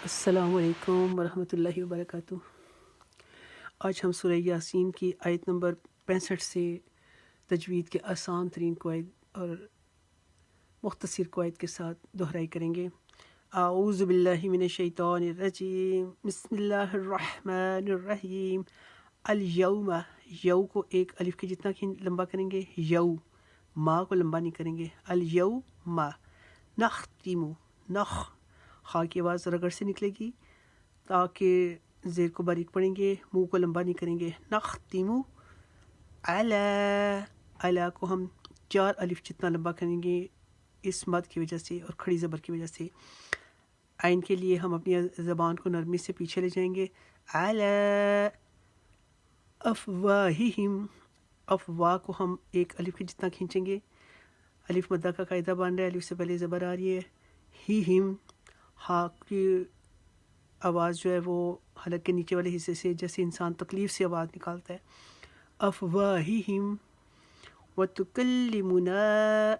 अस्सलामु अलैकुम वरहमतुल्लाहि वबरकातुह। आज हम सूरह यासीन की आयत नंबर 65 से तजवीद के आसान तरीन क़वाइद और मुख्तसर क़वाइद के साथ दोहराई करेंगे। आऊज़ु बिल्लाहि मिनश शैतानिर रजीम, बिस्मिल्लाहिर रहमानिर रहीम। अल यौमा, यौ को एक अलिफ के जितना लंबा करेंगे, यौ माँ को लंबा नहीं करेंगे। अल यौमा नख्तिमु, नख खा की आवाज़ रगड़ से निकलेगी ताकि ज़ेर को बारीक पढ़ेंगे, मुँह को लंबा नहीं करेंगे। नख्तिमु अला, अला को हम 4 अलिफ जितना लंबा करेंगे इस मद की वजह से और खड़ी ज़बर की वजह से। आइन के लिए हम अपनी ज़बान को नरमी से पीछे ले जाएंगे। अला अफ़वाहिहिम, अफ़वाह को हम एक अलिफ के जितना खींचेंगे। अलिफ मद्दा का कायदा बन रहा है, अलिफ से पहले ज़बर आ रही है। ही हिम, हा की आवाज़ जो है वो हलक के नीचे वाले हिस्से से, जैसे इंसान तकलीफ़ से आवाज़ निकालता है। अफ़वाहिहिम व तुकल्लिमुना,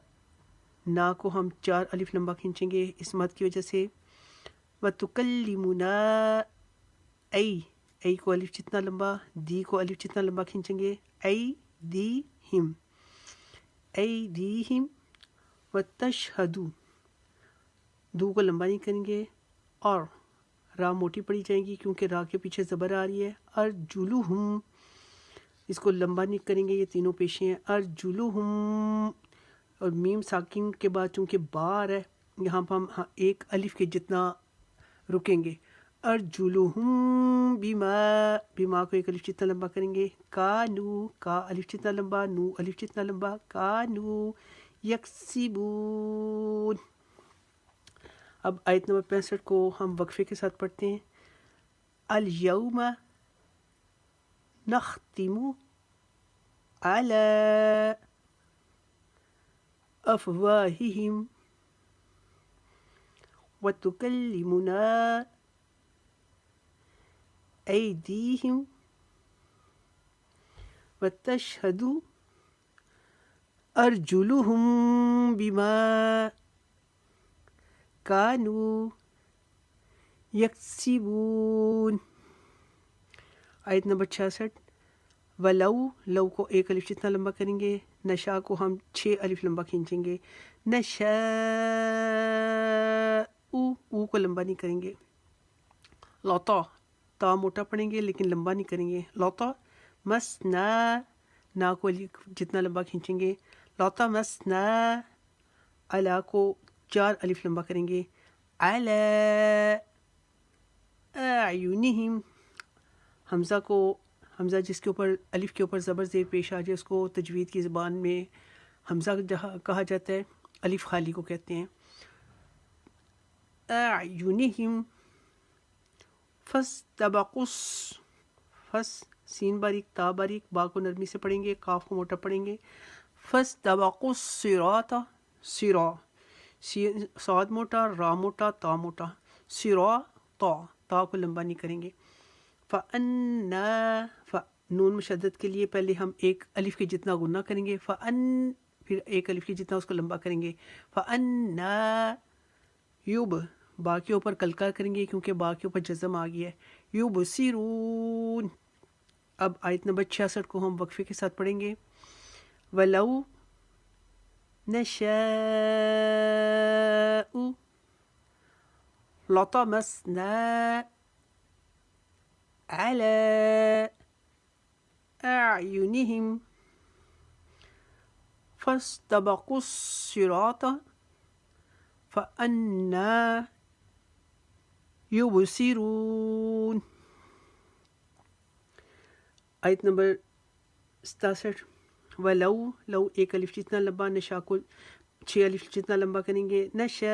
ना को हम 4 अलिफ लंबा खींचेंगे इस मद की वजह से। व तुकल्लिमुना ऐ को अलिफ जितना लंबा, दी को अलिफ जितना लंबा खींचेंगे। ऐ दी हिम व तशहदू, दू को लंबा नहीं करेंगे और रा मोटी पड़ी जाएगी क्योंकि रा के पीछे ज़बर आ रही है। अर्जुलुहुम, इसको लंबा नहीं करेंगे, ये तीनों पेशे हैं। अर्जुलुहुम और मीम साकिन के बाद चूँकि बार है, यहाँ पर हम एक अलिफ के जितना रुकेंगे। अर्जुलुहुम बिमा, बिमा को एक अलिफ जितना लंबा करेंगे। कानू, का अलिफ जितना लंबा, नू अलिफ जितना लंबा। कानू यक्सिबून। अब आयत नंबर 65 को हम वक्फे के साथ पढ़ते हैं। अल यौमा नख्तिमु अला अफ़वाहिहिम व तुकल्लिमुना ऐदीहिम व तशहदु अर्जुलुहुम बिमा कानू यक्सिबून। आयत नंबर 66। वलौ, लौ को एक अलिफ जितना लंबा करेंगे। नशा को हम 6 अलिफ लंबा खींचेंगे। नशा ऊ को लंबा नहीं करेंगे। लौता, ता मोटा पढ़ेंगे लेकिन लंबा नहीं करेंगे। लौता मसना, ना को अलिफ जितना लंबा खींचेंगे। लौता मसना, अला को 4 अलिफ लंबा करेंगे। अला अयुनिहिम, हमज़ा को, हमज़ा जिसके ऊपर अलिफ के ऊपर ज़बर ज़ेर पेश आ जाए उसको तजवीद की ज़बान में हमज़ा जहाँ कहा जाता है, अलिफ खाली को कहते हैं। अयुनिहिम फस्तबकुस, फस सीन बारीक ता बारीक, बा को नरमी से पढ़ेंगे, काफ को मोटा पढ़ेंगे। फस्तबकुस सिराता, सिरा साद मोटा, रा मोटा, ता मोटा। सिरा ता को लंबा नहीं करेंगे। फ़अन्ना, नून मुशद्दद के लिए पहले हम एक अलिफ के जितना गुन्ना करेंगे। फ़अन, फिर एक अलिफ के जितना उसको लंबा करेंगे। फ़अन्ना युब, बा के ऊपर कलका करेंगे क्योंकि बा के ऊपर जज़म आ गया है। युबसिरून। अब आयत नंबर 66 को हम वक्फे के साथ पढ़ेंगे। वलौ नशाउ लतमसना अला अयुनिहिम फस्तबकुस सिराता फ़अन्ना युबसिरून। आयत नंबर 67। वलौ, लौ एक अलिफ जितना लंबा, नशा को 6 अलिफ जितना लंबा करेंगे। नशा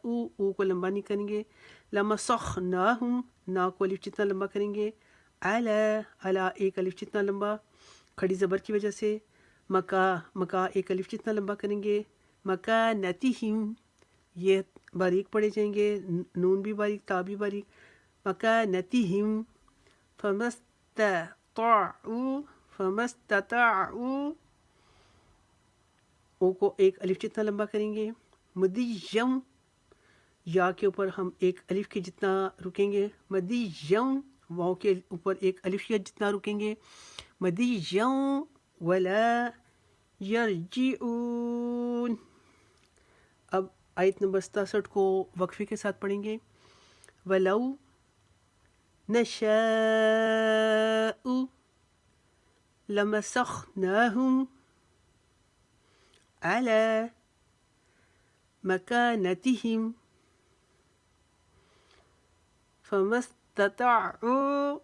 ऊ को लंबा नहीं करेंगे। लमसखनाहुम, ना को अलिफ जितना लंबा करेंगे। अला, अला एक अलिफ जितना लंबा खड़ी ज़बर की वजह से। मका, मका एक अलिफ जितना लंबा करेंगे। मका नतिहिम, ये बारीक पढ़े जाएंगे, नून भी बारीक, ता भी बारीक। मका नतिहिम फमस्तताउ, ओ को एक अलिफ जितना लंबा करेंगे। मुदियम, یا کے اوپر ہم ایک الف کے جتنا رکیں گے، مدی یوں، واؤ کے اوپر ایک الف کے جتنا رکیں گے، مدی یوں ولا یرجعون۔ اب آیت نمبر 67 کو وقفے کے ساتھ پڑھیں گے، ولو نشاء لمسخناهم على مكانتهم فما استطاعوا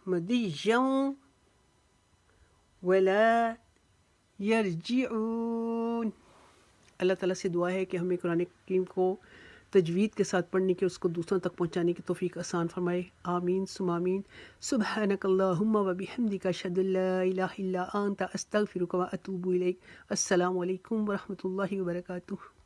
مضيا ولا يرجعون۔ اللہ تعالیٰ سے دعا ہے کہ ہمیں قرآن کریم کو تجوید کے ساتھ پڑھنے کی، اس کو دوسروں تک پہنچانے کی توفیق آسان فرمائے، آمین ثم آمین۔ سبحانک اللہم و بحمدک، اشہد ان لا الہ الا انت، استغفرک و اتوب الیک۔ السلام علیکم ورحمۃ اللہ وبرکاتہ۔